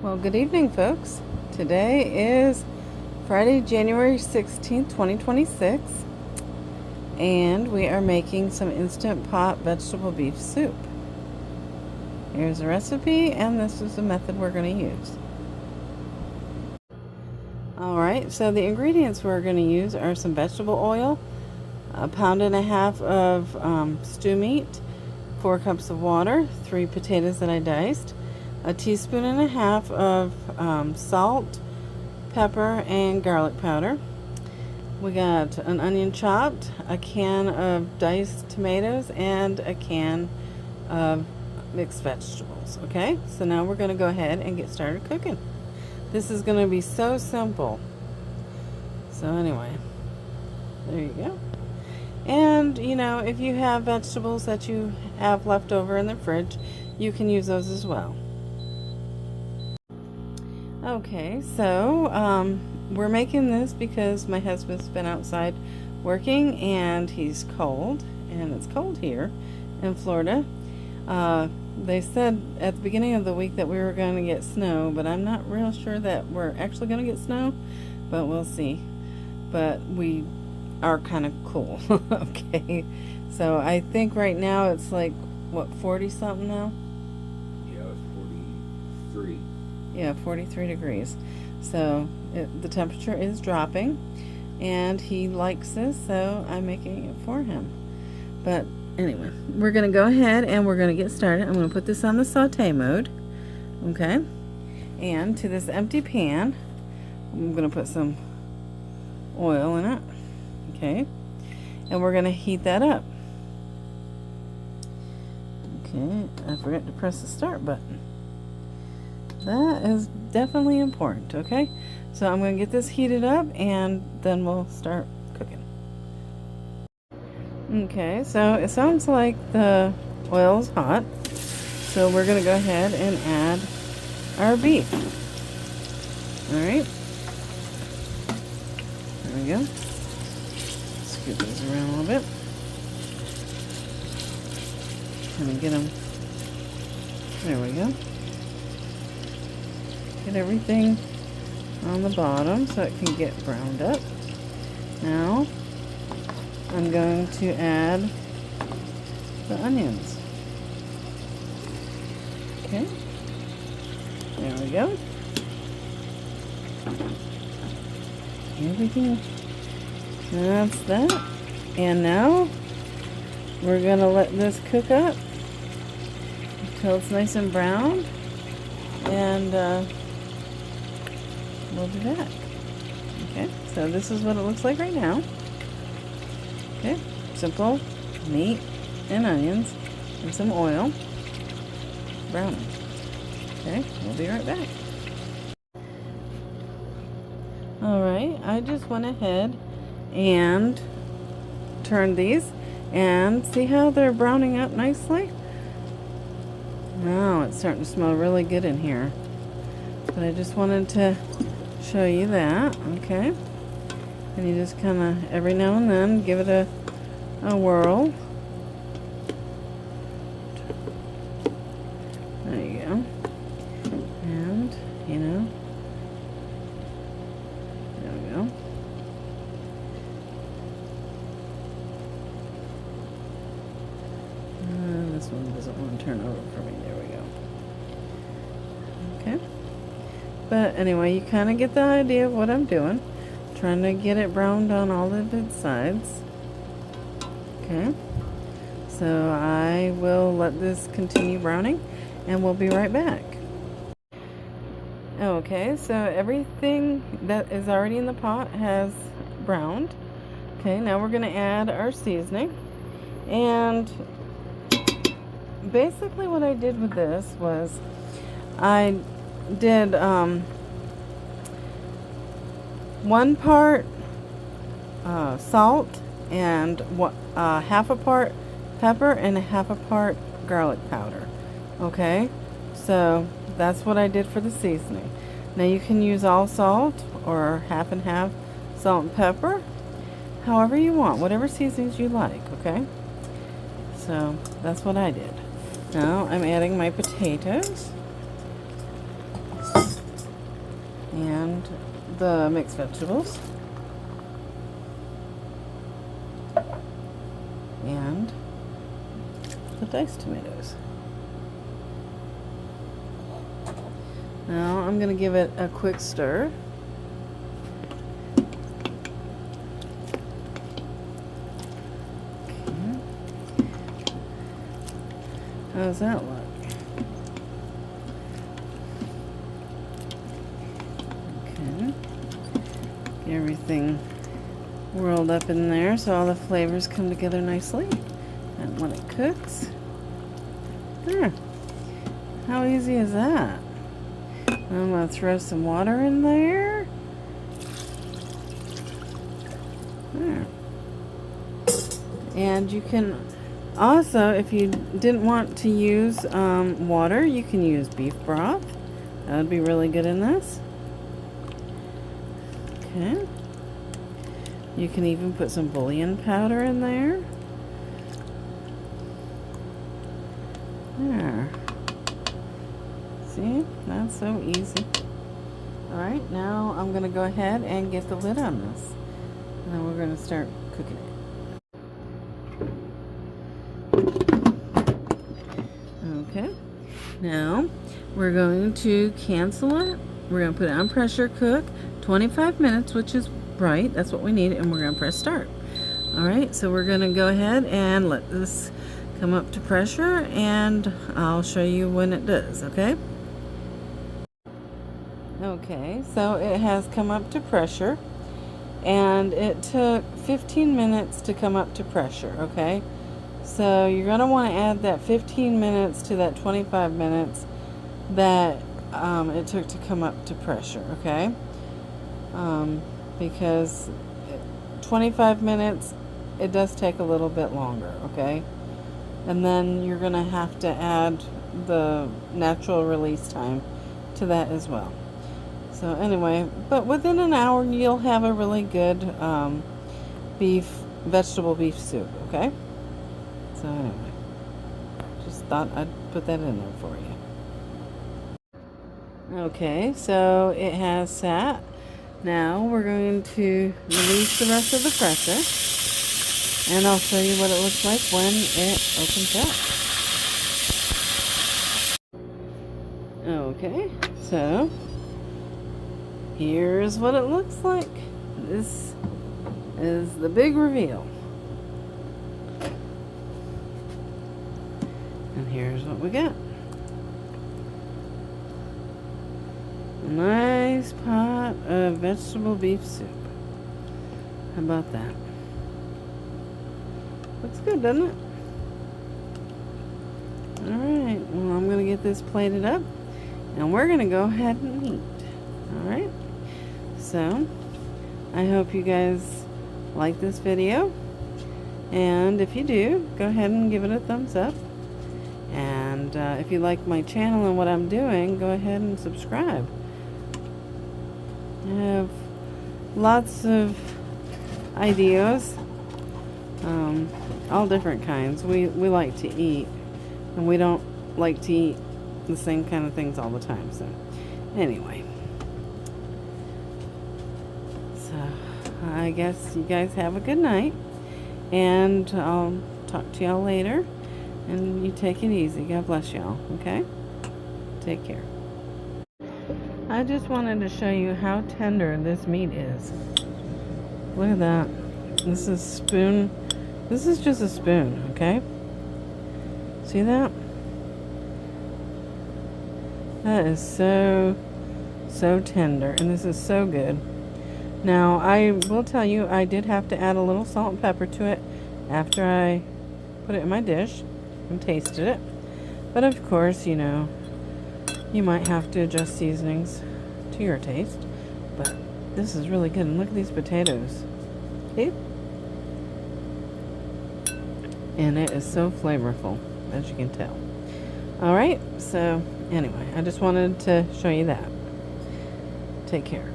Well, good evening, folks. Today is Friday, January 16th, 2026, and we are making some Instant Pot vegetable beef soup. Here's the recipe, and this is the method we're going to use. Alright, so the ingredients we're going to use are some vegetable oil, 1.5 pounds of stew meat, 4 cups of water, 3 potatoes that I diced, 1.5 teaspoons of salt, pepper, and garlic powder. We got an onion chopped, a can of diced tomatoes, and a can of mixed vegetables. Okay, so now we're going to go ahead and get started cooking. This is going to be so simple. So anyway, there you go. And you know, if you have vegetables that you have left over in the fridge, you can use those as well. Okay, so we're making this because my husband's been outside working and he's cold, and it's cold here in Florida. They said at the beginning of the week that we were going to get snow, but I'm not real sure that we're actually going to get snow, but we'll see. But we are kind of cool. Okay, so I think right now it's like, what, 40 something now? Yeah, it's 43. Yeah, 43 degrees. So the temperature is dropping, and he likes this, so I'm making it for him. But anyway, we're going to go ahead and we're going to get started. I'm going to put this on the saute mode. Okay, and to this empty pan, I'm going to put some oil in it. Okay, and we're going to heat that up. Okay, I forgot to press the start button. That is definitely important. Okay, so I'm going to get this heated up and then we'll start cooking. Okay, so it sounds like the oil is hot, so we're going to go ahead and add our beef. Alright, there we go. Scoot these around a little bit. Kind of get them. There we go. Get everything on the bottom so it can get browned up. Now I'm going to add the onions. Okay, there we go. Everything. That's that. And now we're going to let this cook up until it's nice and brown, and we'll be back. Okay, so this is what it looks like right now. Okay, simple meat and onions and some oil browning. Okay, we'll be right back. Alright, I just went ahead and turned these, and see how they're browning up nicely? Now it's starting to smell really good in here. But I just wanted to show you that. Okay, and you just kind of every now and then give it a whirl. There you go. And you know, there we go. This one doesn't want to turn over for me. There we go. Okay. But anyway, you kind of get the idea of what I'm doing. Trying to get it browned on all of its sides. Okay. So I will let this continue browning, and we'll be right back. Okay, so everything that is already in the pot has browned. Okay, now we're going to add our seasoning. And basically what I did with this was I did 1 part salt and half a part pepper and half a part garlic powder. Okay, so that's what I did for the seasoning. Now you can use all salt or half and half salt and pepper, however you want, whatever seasonings you like. Okay, so that's what I did. Now I'm adding my potatoes. and the mixed vegetables, and the diced tomatoes. Now I'm going to give it a quick stir. Okay. How does that look? Okay. Get everything whirled up in there so all the flavors come together nicely. And when it cooks, there. How easy is that? I'm going to throw some water in there. There. And you can also, if you didn't want to use water, you can use beef broth. That would be really good in this. Okay. You can even put some bouillon powder in there. There. See? That's so easy. Alright, now I'm going to go ahead and get the lid on this. And then we're going to start cooking it. Okay. Now, we're going to cancel it. We're going to put it on pressure cook 25 minutes, which is right. That's what we need. And we're going to press start. Alright, so we're going to go ahead and let this come up to pressure. And I'll show you when it does, okay? Okay, so it has come up to pressure, and it took 15 minutes to come up to pressure, okay? So you're going to want to add that 15 minutes to that 25 minutes that it took to come up to pressure, okay? Because 25 minutes, it does take a little bit longer, okay? And then you're going to have to add the natural release time to that as well. So anyway, but within an hour you'll have a really good vegetable beef soup, okay? So anyway, just thought I'd put that in there for you. Okay, so it has sat. Now we're going to release the rest of the pressure, and I'll show you what it looks like when it opens up. Okay, so here's what it looks like. This is the big reveal. And here's what we got. A nice pot of vegetable beef soup. How about that? Looks good, doesn't it? Alright, well, I'm going to get this plated up, and we're going to go ahead and eat. Alright? So, I hope you guys like this video, and if you do, go ahead and give it a thumbs up, and if you like my channel and what I'm doing, go ahead and subscribe. I have lots of ideas, all different kinds. We like to eat, and we don't like to eat the same kind of things all the time, so anyway. I guess you guys have a good night, and I'll talk to y'all later, and you take it easy. God bless y'all, okay? Take care. I just wanted to show you how tender this meat is. Look at that. This is spoon. This is just a spoon, okay? See that? That is so tender, and this is so good. Now, I will tell you, I did have to add a little salt and pepper to it after I put it in my dish and tasted it. But of course, you know, you might have to adjust seasonings to your taste. But this is really good. And look at these potatoes. Okay? And it is so flavorful, as you can tell. Alright, so anyway, I just wanted to show you that. Take care.